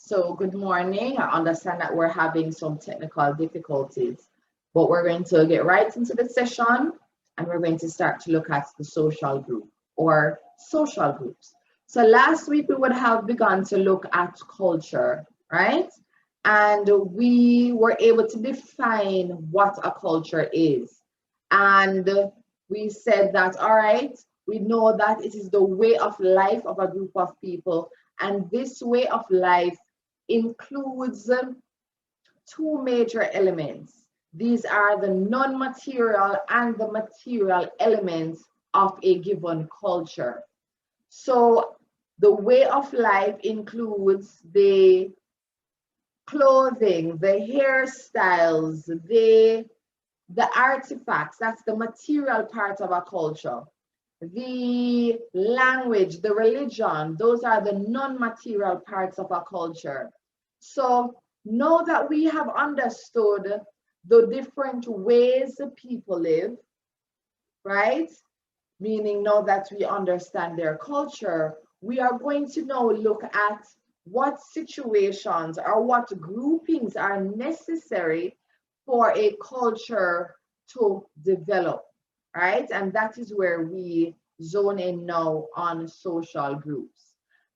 So good morning. I understand that we're having some technical difficulties, but we're going to get right into the session and we're going to start to look at the social group or social groups. So last week we would have begun to look at culture, right? And we were able to define what a culture is. And we said that, all right, we know that it is the way of life of a group of people. And this way of life includes two major elements. These are the non-material and the material elements of a given culture. So the way of life includes the clothing, the hairstyles, the artifacts, that's the material part of a culture. The language, the religion, those are the non-material parts of a culture. So now that we have understood the different ways people live, right? Meaning now that we understand their culture, we are going to now look at what situations or what groupings are necessary for a culture to develop, right? And that is where we zone in now on social groups.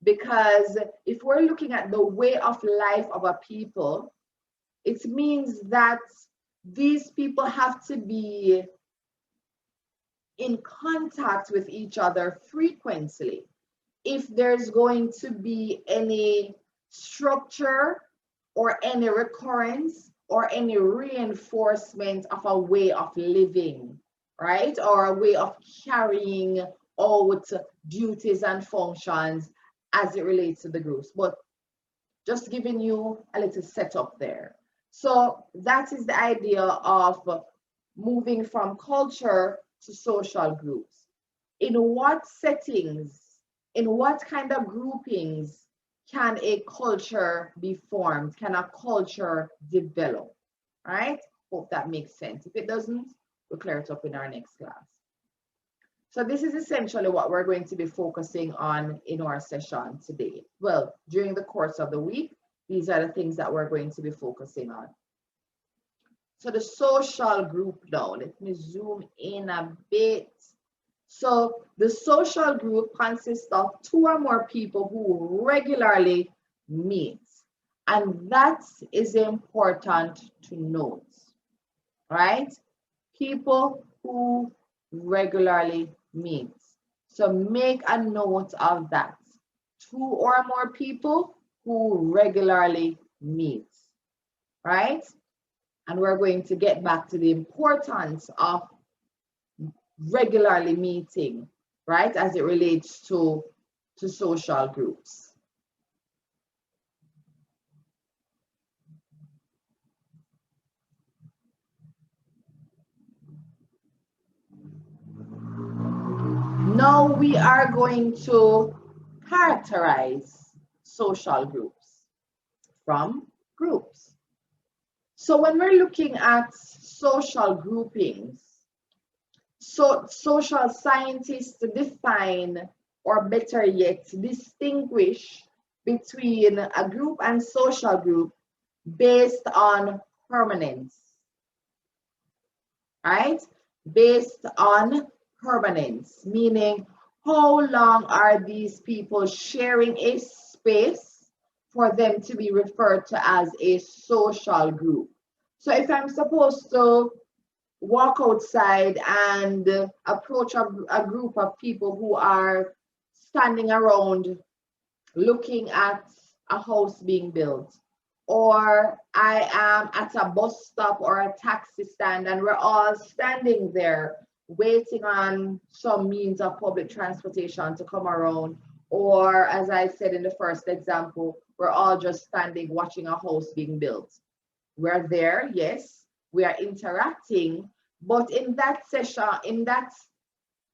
Because if we're looking at the way of life of a people, it means that these people have to be in contact with each other frequently. If there's going to be any structure or any recurrence or any reinforcement of a way of living, right? Or a way of carrying out duties and functions as it relates to the groups. But just giving you a little setup there. So that is the idea of moving from culture to social groups. In what settings, in what kind of groupings can a culture be formed? Can a culture develop? Right? Hope that makes sense. If it doesn't, we'll clear it up in our next class. So this is essentially what we're going to be focusing on in our session today. Well, during the course of the week, these are the things that we're going to be focusing on. So the social group now, let me zoom in a bit. So the social group consists of two or more people who regularly meet. And that is important to note, right? People who regularly meet. So make a note of that. Two or more people who regularly meet, right? And we're going to get back to the importance of regularly meeting, right, as it relates to social groups. Now we are going to characterize social groups from groups. So when we're looking at social groupings, so social scientists define, or better yet, distinguish between a group and social group based on permanence, right? Based on permanence, meaning how long are these people sharing a space for them to be referred to as a social group. So if I'm supposed to walk outside and approach a group of people who are standing around looking at a house being built, or I am at a bus stop or a taxi stand and we're all standing there waiting on some means of public transportation to come around, or as I said in the first example, we're all just standing watching a house being built. We're there, yes, we are interacting, but in that session, in that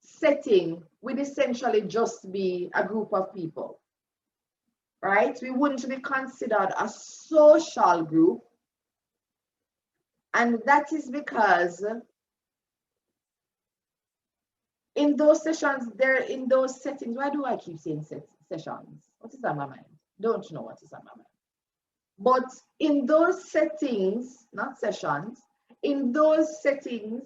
setting, we'd essentially just be a group of people, right? We wouldn't be considered a social group. And that is because in those sessions, in those settings, why do I keep saying sessions? What is on my mind? Don't know what is on my mind. But in those settings, not sessions, in those settings,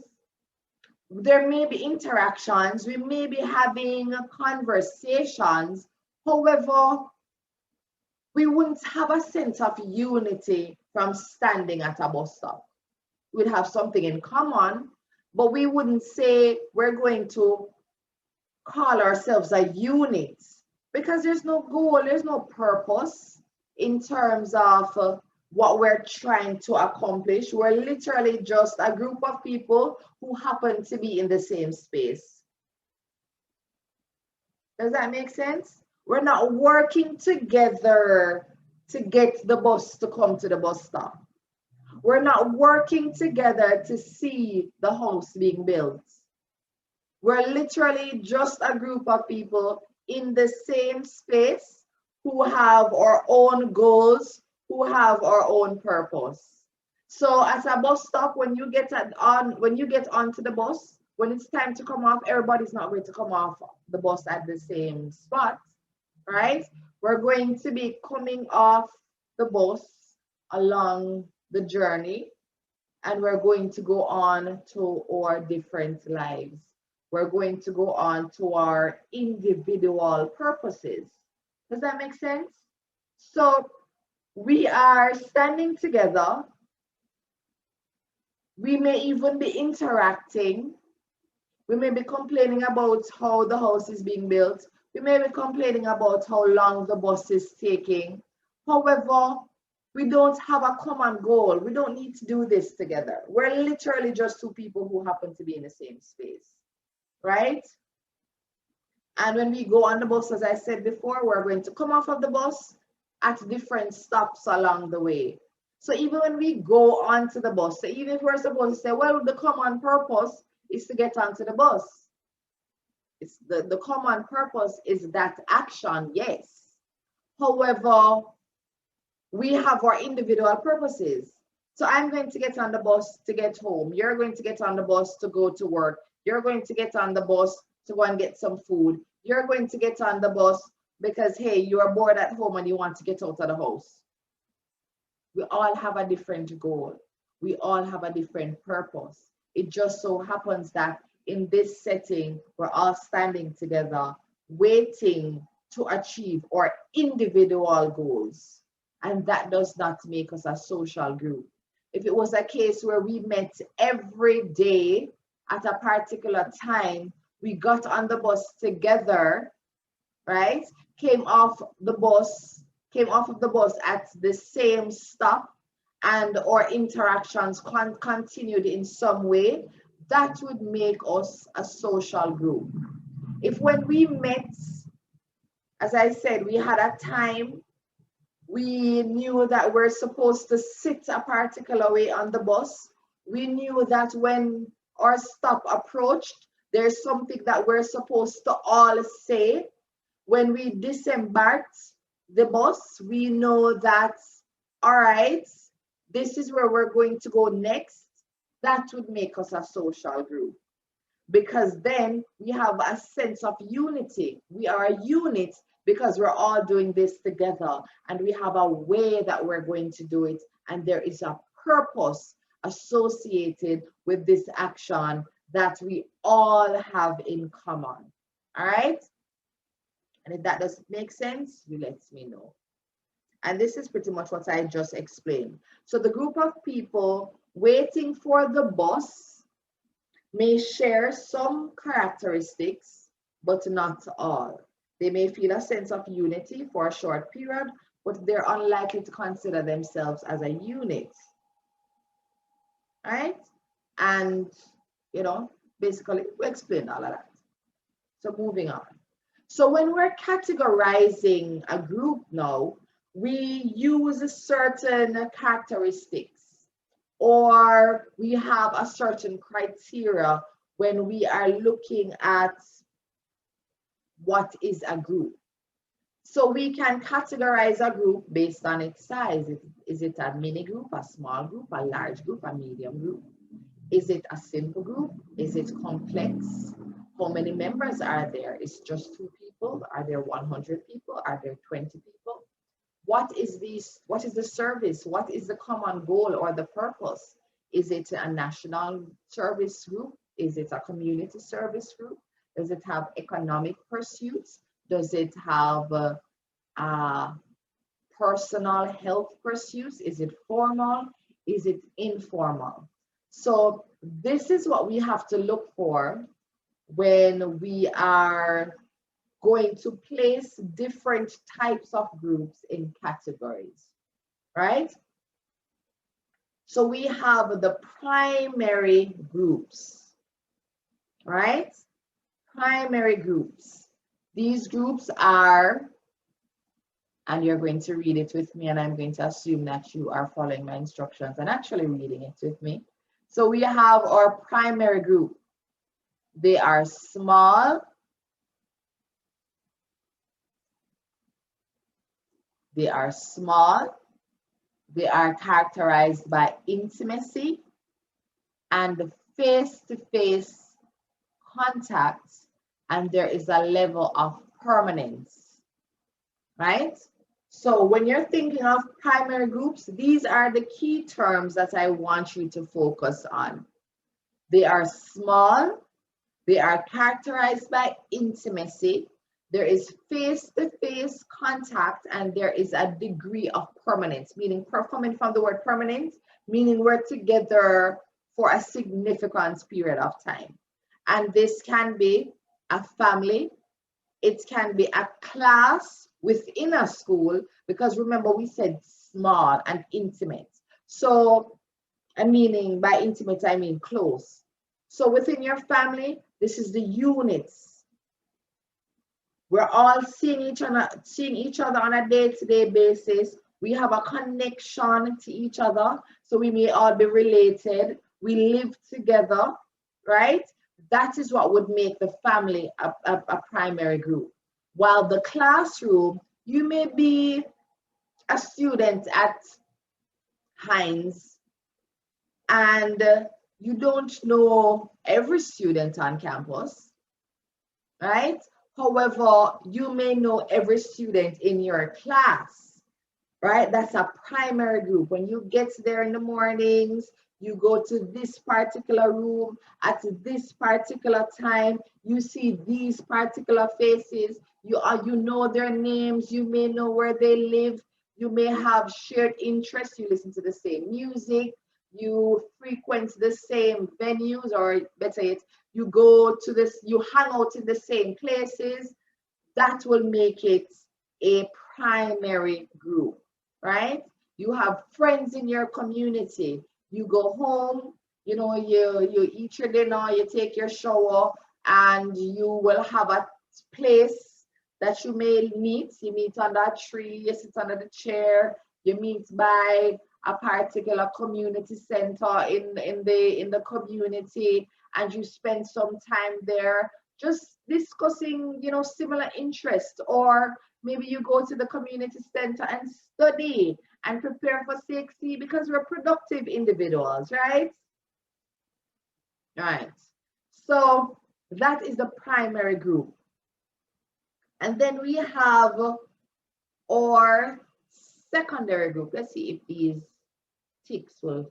there may be interactions, we may be having conversations. However, we wouldn't have a sense of unity from standing at a bus stop. We'd have something in common, but we wouldn't say we're going to call ourselves a unit, because there's no goal, there's no purpose in terms of what we're trying to accomplish. We're literally just a group of people who happen to be in the same space. Does that make sense? We're not working together to get the bus to come to the bus stop. We're not working together to see the house being built. We're literally just a group of people in the same space who have our own goals, who have our own purpose. So at a bus stop, when you get onto the bus, when it's time to come off, everybody's not going to come off the bus at the same spot, right? We're going to be coming off the bus along the journey, and we're going to go on to our different lives. We're going to go on to our individual purposes. Does that make sense? So we are standing together. We may even be interacting. We may be complaining about how the house is being built. We may be complaining about how long the bus is taking. However, we don't have a common goal. We don't need to do this together. We're literally just two people who happen to be in the same space, right? And when we go on the bus, as I said before, we're going to come off of the bus at different stops along the way. So even when we go onto the bus, so even if we're supposed to say, well, the common purpose is to get onto the bus. It's the common purpose is that action, yes. However, we have our individual purposes. So I'm going to get on the bus to get home. You're going to get on the bus to go to work. You're going to get on the bus to go and get some food. You're going to get on the bus because, hey, you're bored at home and you want to get out of the house. We all have a different goal. We all have a different purpose. It just so happens that in this setting, we're all standing together, waiting to achieve our individual goals. And that does not make us a social group. If it was a case where we met every day at a particular time, we got on the bus together, right? Came off of the bus at the same stop, and our interactions continued in some way, that would make us a social group. If when we met, as I said, we had a time, we knew that we're supposed to sit a particular way on the bus. We knew that when our stop approached, there's something that we're supposed to all say. When we disembarked the bus, we know that, all right, this is where we're going to go next. That would make us a social group, because then we have a sense of unity. We are a unit because we're all doing this together, and we have a way that we're going to do it, and there is a purpose associated with this action that we all have in common. All right? And if that doesn't make sense, you let me know. And this is pretty much what I just explained. So the group of people waiting for the bus may share some characteristics, but not all. They may feel a sense of unity for a short period, but they're unlikely to consider themselves as a unit. Right? And, basically, we explained all of that. So moving on. So when we're categorizing a group now, we use certain characteristics, or we have a certain criteria when we are looking at what is a group. So we can categorize a group based on its size. Is it a mini group, a small group, a large group, a medium group? Is it a simple group? Is it complex? How many members are there? Is it just 2 people? Are there 100 people? Are there 20 people? what is the service? What is the common goal or the purpose? Is it a national service group? Is it a community service group? Does it have economic pursuits? Does it have personal health pursuits? Is it formal? Is it informal? So this is what we have to look for when we are going to place different types of groups in categories, right? So we have the primary groups, right? Primary groups. These groups are, and you're going to read it with me, and I'm going to assume that you are following my instructions and actually reading it with me. So we have our primary group. They are small. They are small. They are characterized by intimacy and face-to-face contact, and there is a level of permanence, right? So when you're thinking of primary groups, these are the key terms that I want you to focus on. They are small. They are characterized by intimacy. There is face-to-face contact, and there is a degree of permanence, meaning coming from the word permanent, meaning we're together for a significant period of time. And this can be a family. It can be a class within a school, because remember we said small and intimate. So, and meaning by intimate, I mean close. So within your family, this is the units. We're all seeing each other on a day-to-day basis. We have a connection to each other, so we may all be related. We live together, right? That is what would make the family a primary group. While the classroom, you may be a student at Hines, and you don't know every student on campus, right? However, you may know every student in your class, right? That's a primary group. When you get there in the mornings, you go to this particular room at this particular time, you see these particular faces, you know their names, you may know where they live, you may have shared interests, you listen to the same music, you frequent the same venues, or better yet, you hang out in the same places. That will make it a primary group, right? You have friends in your community. You go home, you eat your dinner, you take your shower, and you will have a place that you may meet. You meet under a tree, you sit under the chair, you meet by a particular community center in the community, and you spend some time there just discussing, similar interests. Or maybe you go to the community center and study and prepare for CXC, because we're productive individuals, right? Right. So that is the primary group. And then we have our secondary group. Let's see if these ticks will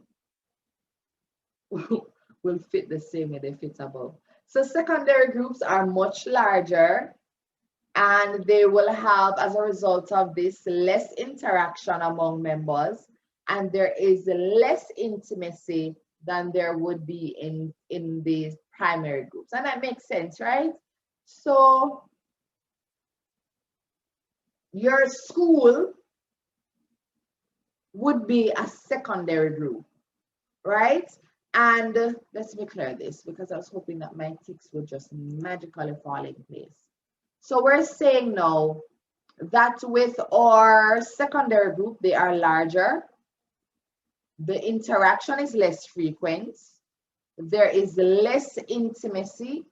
fit the same way they fit above. So secondary groups are much larger, and they will have, as a result of this, less interaction among members, and there is less intimacy than there would be in these primary groups. And that makes sense, right? So your school would be a secondary group, right? And let's be clear this, because I was hoping that my ticks would just magically fall in place. So we're saying now that with our secondary group, they are larger. The interaction is less frequent. There is less intimacy,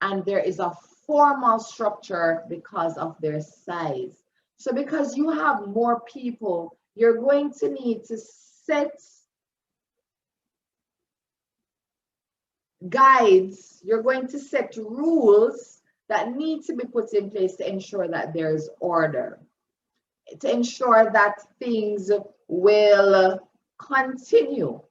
and there is a formal structure because of their size. So because you have more people, you're going to need to set guides, you're going to set rules that need to be put in place to ensure that there's order. to ensure that things will continue.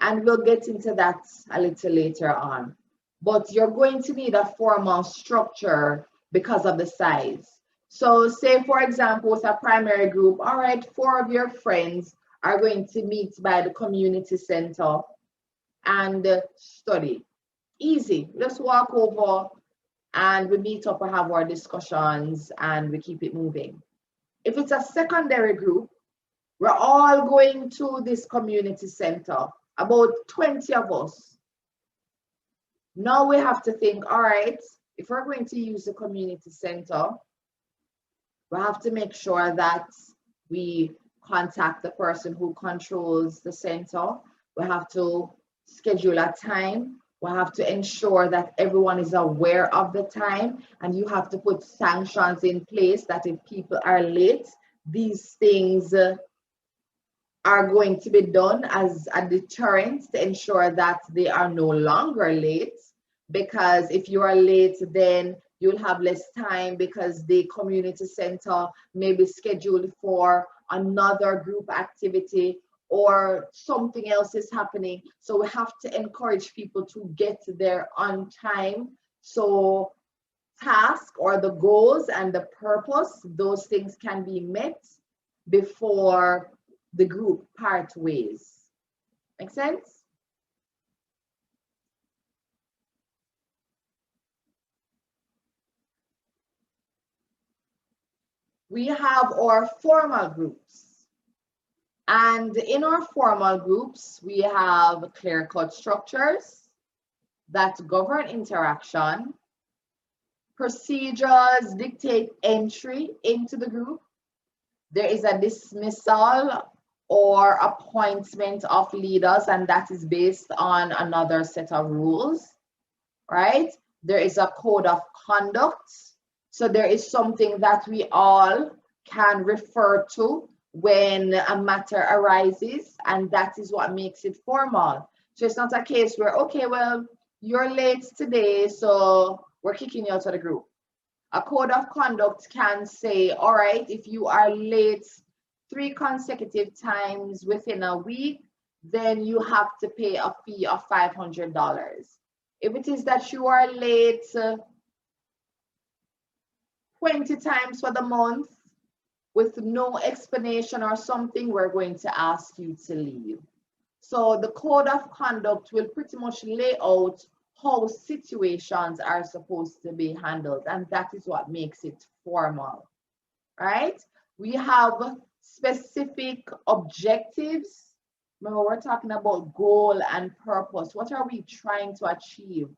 And we'll get into that a little later on. But you're going to need a formal structure because of the size. So say, for example, with a primary group, all right, 4 of your friends are going to meet by the community center and study. Easy. Let's walk over and we meet up and have our discussions and we keep it moving. If it's a secondary group, we're all going to this community center, about 20 of us. Now we have to think, all right, if we're going to use the community center, we have to make sure that we contact the person who controls the center. We have to schedule a time. We have to ensure that everyone is aware of the time, and you have to put sanctions in place that if people are late, these things are going to be done as a deterrent to ensure that they are no longer late. Because if you are late, then you'll have less time because the community center may be scheduled for another group activity or something else is happening. So we have to encourage people to get there on time. So task or the goals and the purpose, those things can be met before the group part ways. Make sense? We have our formal groups. And in our formal groups, we have clear-cut structures that govern interaction. Procedures dictate entry into the group. There is a dismissal or appointment of leaders, and that is based on another set of rules, right? There is a code of conduct. So there is something that we all can refer to when a matter arises, and that is what makes it formal. So it's not a case where, okay, well, you're late today, so we're kicking you out of the group. A code of conduct can say, all right, if you are late 3 consecutive times within a week, then you have to pay a fee of $500. If it is that you are late 20 times for the month with no explanation or something, we're going to ask you to leave. So the code of conduct will pretty much lay out how situations are supposed to be handled, and that is what makes it formal, right? We have specific objectives. Remember, we're talking about goal and purpose. What are we trying to achieve?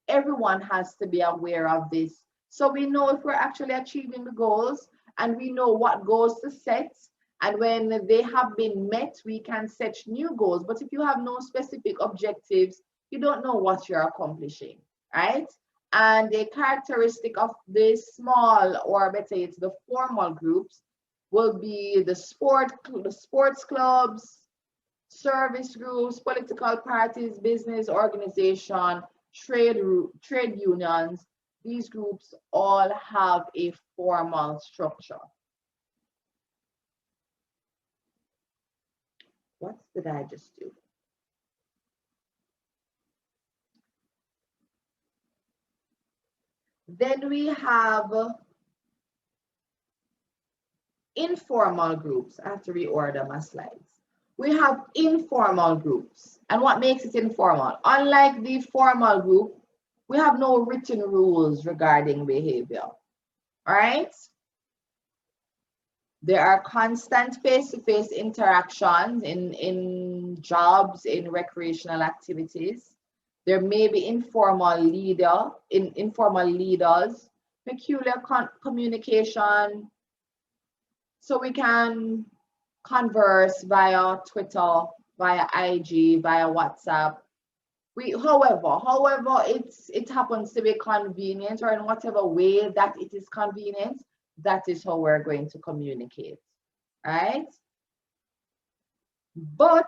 Everyone has to be aware of this. So we know if we're actually achieving the goals, and we know what goals to set. And when they have been met, we can set new goals. But if you have no specific objectives, you don't know what you're accomplishing, right? And a characteristic of the small, or better yet, the formal groups will be the sports clubs, service groups, political parties, business organization, trade unions. These groups all have a formal structure. What did I just do? Then we have informal groups. I have to reorder my slides. We have informal groups. And what makes it informal? Unlike the formal group, we have no written rules regarding behavior. All right? There are constant face-to-face interactions in jobs, in recreational activities. There may be informal leaders, peculiar communication. So we can converse via Twitter, via IG, via WhatsApp. However, it happens to be convenient, or in whatever way that it is convenient, that is how we're going to communicate, right? But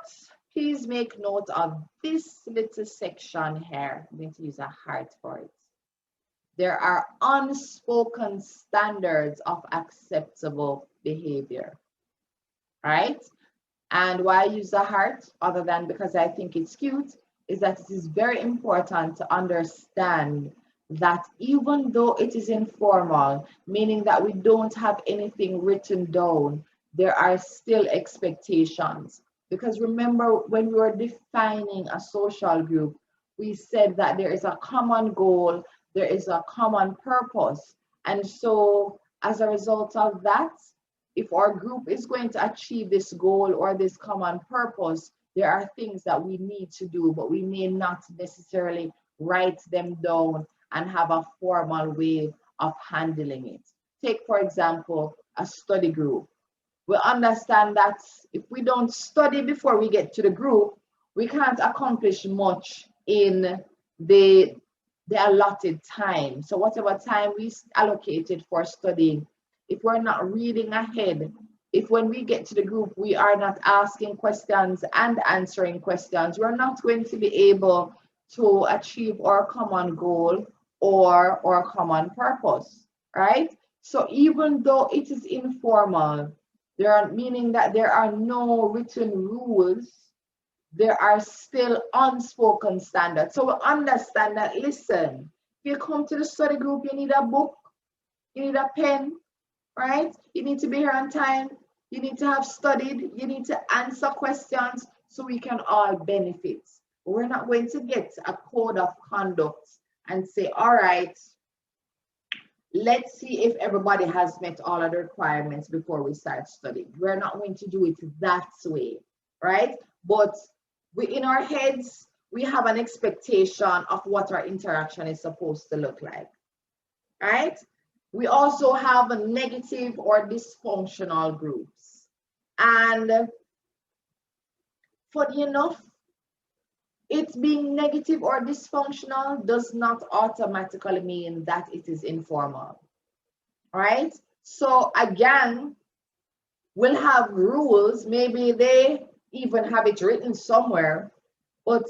please make note of this little section here. I'm going to use a heart for it. There are unspoken standards of acceptable behavior, right? And why I use the heart, other than because I think it's cute, is that it is very important to understand that even though it is informal, meaning that we don't have anything written down, there are still expectations. Because remember, when we were defining a social group, we said that there is a common goal, there is a common purpose. And so, as a result of that, if our group is going to achieve this goal or this common purpose, there are things that we need to do, but we may not necessarily write them down and have a formal way of handling it. Take, for example, a study group. We understand that if we don't study before we get to the group, we can't accomplish much in the allotted time. So whatever time we allocated for studying, if we're not reading ahead, if when we get to the group, we are not asking questions and answering questions, we're not going to be able to achieve our common goal or our common purpose, right? So even though it is informal, meaning that there are no written rules, there are still unspoken standards. So we understand that, listen, if you come to the study group, you need a book, you need a pen, right? You need to be here on time. You need to have studied. You need to answer questions so we can all benefit. We're not going to get a code of conduct and say, all right, let's see if everybody has met all of the requirements before we start studying. We're not going to do it that way, right? But in our heads, we have an expectation of what our interaction is supposed to look like, right? We also have a negative or dysfunctional groups. And funny enough, it being negative or dysfunctional does not automatically mean that it is informal, right? So a gang will have rules, maybe they even have it written somewhere, but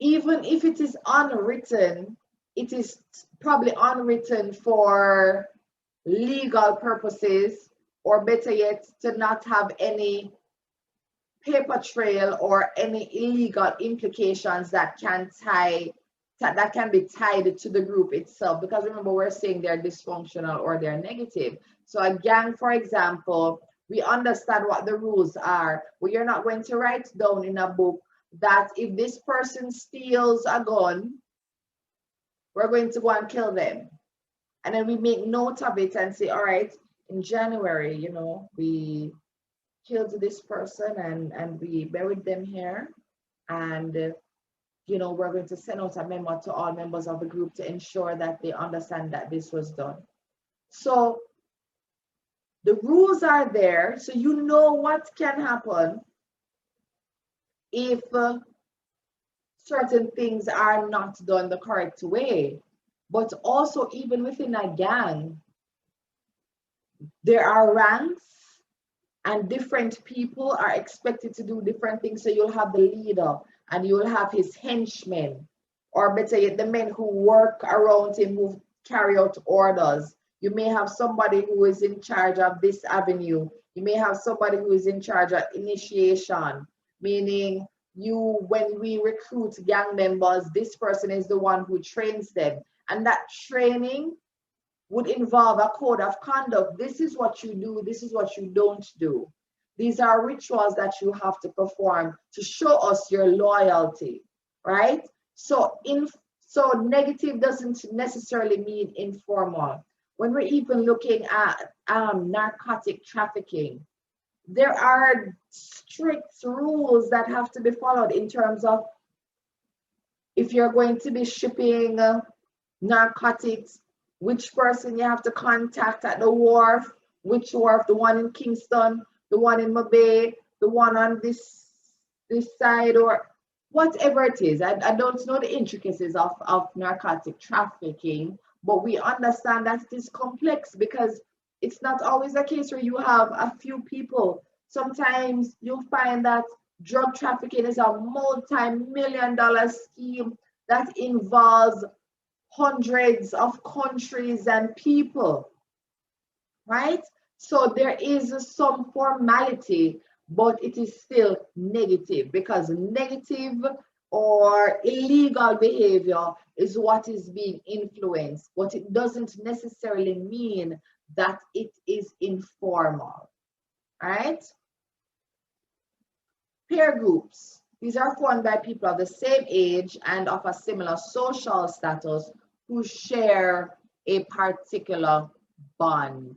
even if it is unwritten, it is probably unwritten for legal purposes, or better yet, to not have any paper trail or any illegal implications that can be tied to the group itself. Because remember, we're saying they're dysfunctional or they're negative. So a gang, for example, we understand what the rules are. Well, you're not going to write down in a book that if this person steals a gun, we're going to go and kill them. And then we make note of it and say, all right, in January, you know, we killed this person and we buried them here. And, you know, we're going to send out a memo to all members of the group to ensure that they understand that this was done. So the rules are there, so you know what can happen if certain things are not done the correct way. But also, even within a gang, there are ranks and different people are expected to do different things. So you'll have the leader and you'll have his henchmen, or better yet, the men who work around him, who carry out orders. You may have somebody who is in charge of this avenue. You may have somebody who is in charge of initiation, meaning when we recruit gang members, this person is the one who trains them. And that training would involve a code of conduct. This is what you do, this is what you don't do. These are rituals that you have to perform to show us your loyalty, right? So negative doesn't necessarily mean informal. When we're even looking at narcotic trafficking, there are strict rules that have to be followed in terms of if you're going to be shipping narcotics, which person you have to contact at the wharf, which wharf, the one in Kingston, the one in Mabay, the one on this side, or whatever it is. I don't know the intricacies of narcotic trafficking, but we understand that it is complex because it's not always a case where you have a few people. Sometimes you'll find that drug trafficking is a multi-million-dollar scheme that involves hundreds of countries and people, right? So there is some formality, but it is still negative, because negative or illegal behavior is what is being influenced, but it doesn't necessarily mean that it is informal, right? Peer groups. These are formed by people of the same age and of a similar social status who share a particular bond.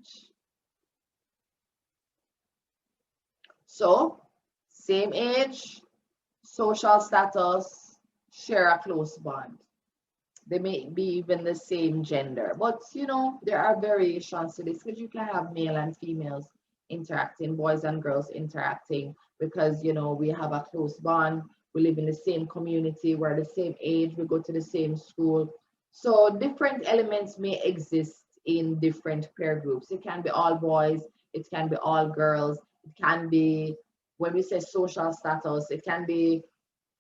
So, same age, social status, share a close bond. They may be even the same gender, but you know, there are variations to this, because you can have male and females interacting, boys and girls interacting, because you know, we have a close bond, we live in the same community, we're the same age, we go to the same school. So different elements may exist in different peer groups. It can be all boys, it can be all girls, it can be, when we say social status, it can be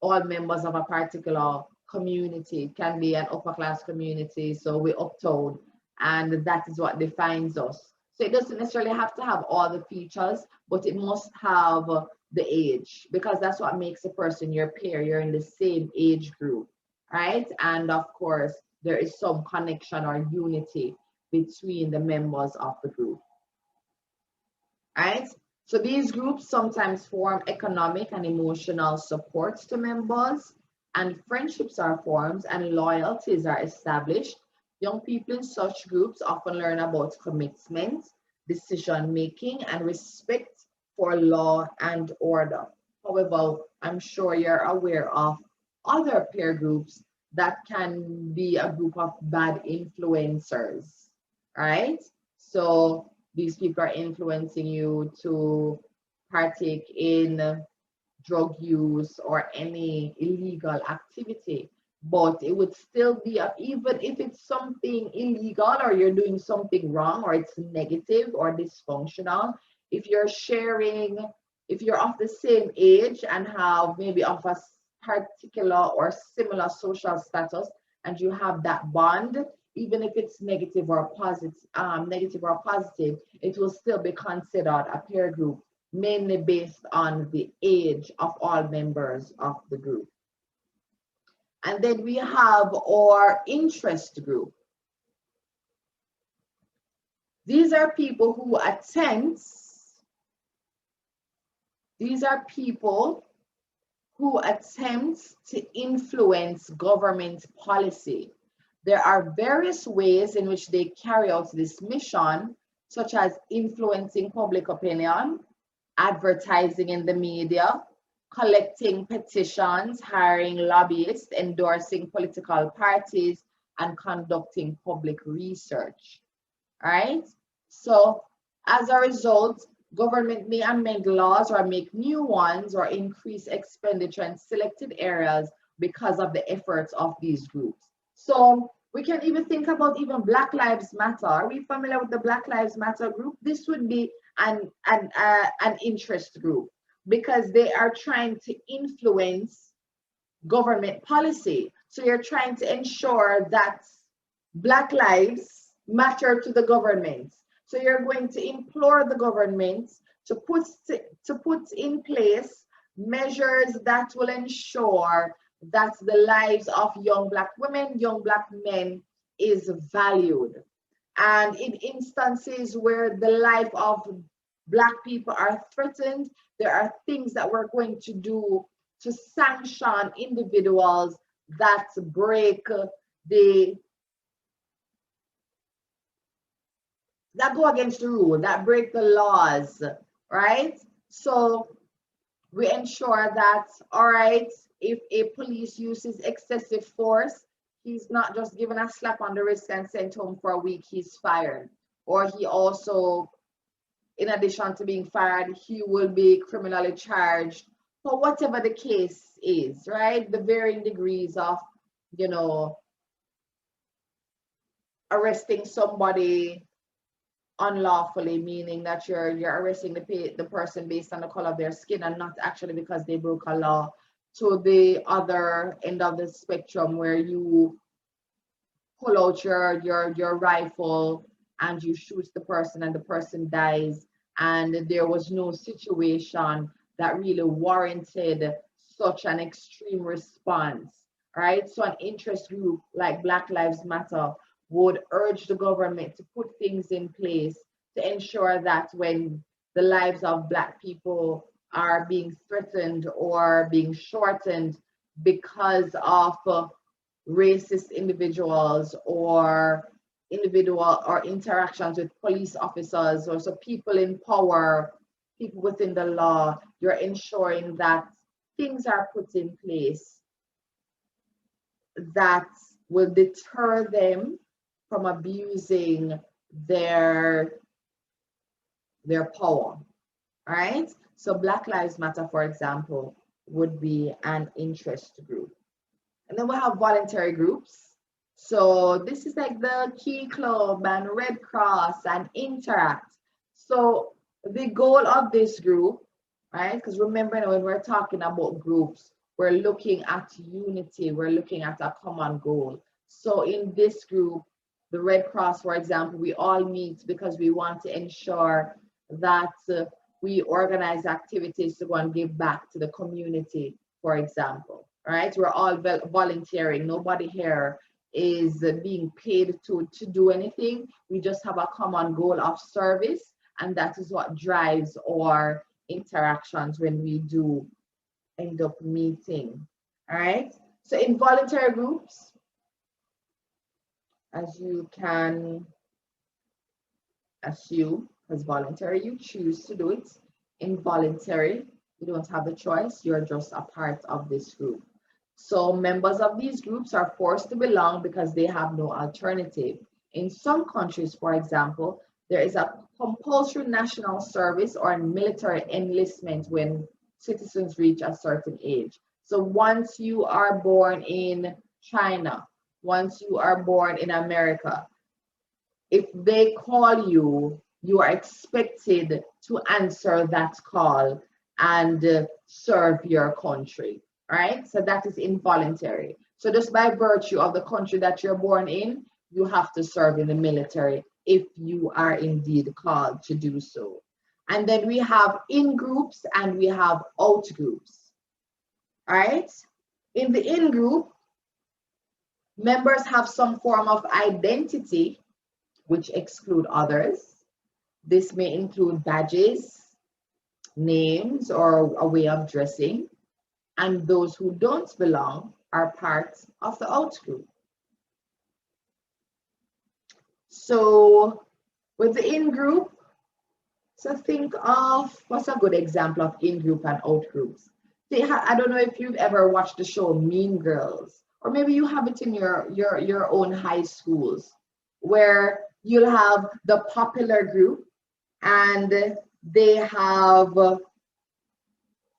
all members of a particular community. It can be an upper class community, so we're uptown, and that is what defines us. So it doesn't necessarily have to have all the features, but it must have the age, because that's what makes a person your peer. You're in the same age group, right? And of course, there is some connection or unity between the members of the group, right? So these groups sometimes form economic and emotional supports to members, and friendships are formed and loyalties are established. Young people in such groups often learn about commitment, decision making, and respect for law and order. However, I'm sure you're aware of other peer groups that can be a group of bad influencers, right? So these people are influencing you to partake in drug use or any illegal activity. But it would still be, even if it's something illegal or you're doing something wrong or it's negative or dysfunctional, if you're sharing, if you're of the same age and have maybe of a particular or similar social status, and you have that bond, even if it's negative or positive, it will still be considered a peer group, mainly based on the age of all members of the group. And then we have our interest group. These are people who attempt, to influence government policy. There are various ways in which they carry out this mission, such as influencing public opinion, advertising in the media, collecting petitions, hiring lobbyists, endorsing political parties, and conducting public research. All right? So as a result, government may amend laws or make new ones or increase expenditure in selected areas because of the efforts of these groups. So we can even think about even Black Lives Matter. Are we familiar with the Black Lives Matter group? This would be an interest group, because they are trying to influence government policy. So you're trying to ensure that Black lives matter to the government. So you're going to implore the government to put in place measures that will ensure that the lives of young Black women, young Black men is valued. And in instances where the life of Black people are threatened, there are things that we're going to do to sanction individuals that break that go against the rule, that break the laws, right? So we ensure that, all right, if a police uses excessive force, he's not just given a slap on the wrist and sent home for a week, he's fired. Or he also, in addition to being fired, he will be criminally charged for whatever the case is, right? The varying degrees of, you know, arresting somebody unlawfully, meaning that you're arresting the person based on the color of their skin and not actually because they broke a law, to the other end of the spectrum where you pull out your rifle and you shoot the person and the person dies, and there was no situation that really warranted such an extreme response, right? So an interest group like Black Lives Matter would urge the government to put things in place to ensure that when the lives of Black people are being threatened or being shortened because of racist individuals or interactions with police officers, or so people in power, people within the law, you're ensuring that things are put in place that will deter them from abusing their power, right? So Black Lives Matter, for example, would be an interest group. And then we have voluntary groups. So this is like the Key Club and Red Cross and Interact. So the goal of this group, right? Because remember, when we're talking about groups, we're looking at unity, we're looking at a common goal. So in this group, the Red Cross, for example, we all meet because we want to ensure that we organize activities to go and give back to the community, for example, right? We're all volunteering. Nobody here is being paid to do anything. We just have a common goal of service, and that is what drives our interactions when we do end up meeting. All right. So in voluntary groups, as you can assume, because voluntary, you choose to do it. Involuntary, you don't have a choice. You're just a part of this group. So members of these groups are forced to belong because they have no alternative. In some countries, for example, there is a compulsory national service or military enlistment when citizens reach a certain age. So once you are born in China, once you are born in America, if they call you, you are expected to answer that call and serve your country, right? So that is involuntary. So just by virtue of the country that you're born in, you have to serve in the military if you are indeed called to do so. And then we have in groups and we have out groups, all right? In the in group, members have some form of identity which exclude others. This may include badges, names, or a way of dressing. And those who don't belong are part of the out group. So with the in group, so think of what's a good example of in group and out groups. I don't know if you've ever watched the show Mean Girls, or maybe you have it in your own high schools, where you'll have the popular group and they have,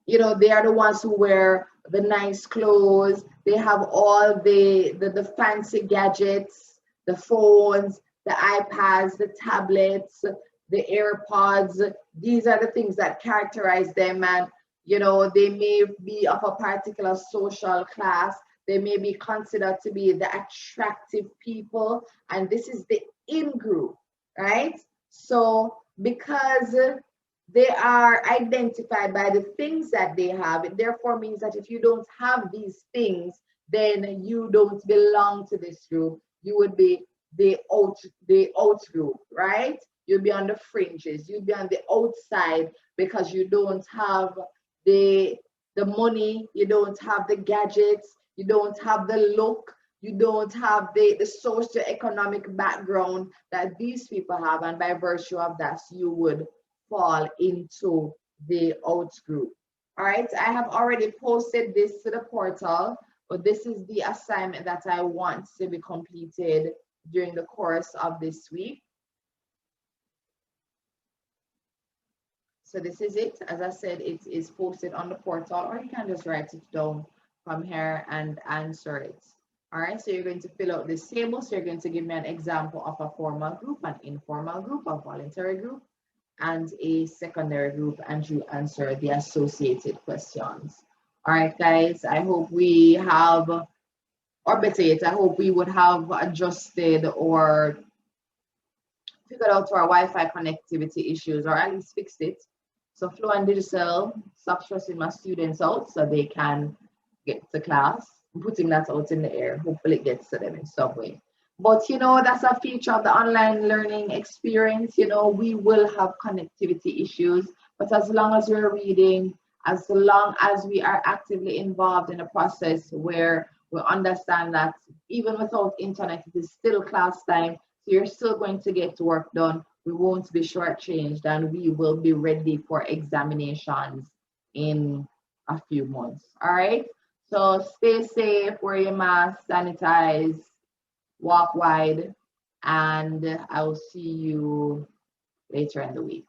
you know, they are the ones who wear the nice clothes. They have all the fancy gadgets, the phones, the iPads, the tablets, the AirPods. These are the things that characterize them. And, you know, they may be of a particular social class. They may be considered to be the attractive people. And this is the in group, right? So because they are identified by the things that they have, it therefore means that if you don't have these things, then you don't belong to this group. You would be the out group, right? You'll be on the fringes, you'll be on the outside because you don't have the money, you don't have the gadgets, you don't have the look, you don't have the socioeconomic background that these people have, and by virtue of that, you would fall into the out group. All right, I have already posted this to the portal, but this is the assignment that I want to be completed during the course of this week. So this is it. As I said, it is posted on the portal, or you can just write it down from here and answer it. All right, so you're going to fill out this table. So you're going to give me an example of a formal group, an informal group, a voluntary group, and a secondary group, and you answer the associated questions. All right, guys, I hope we have, or better yet, I hope we would have adjusted or figured out our Wi-Fi connectivity issues, or at least fixed it. So Flow and Digital stop stressing my students out so they can get to class. I'm putting that out in the air. Hopefully it gets to them in some way. But you know, that's a feature of the online learning experience. You know, we will have connectivity issues, but as long as we're reading, as long as we are actively involved in a process where we understand that even without internet, it is still class time, so you're still going to get work done. We won't be shortchanged, and we will be ready for examinations in a few months. All right. So stay safe, wear your mask, sanitize, walk wide, and I will see you later in the week.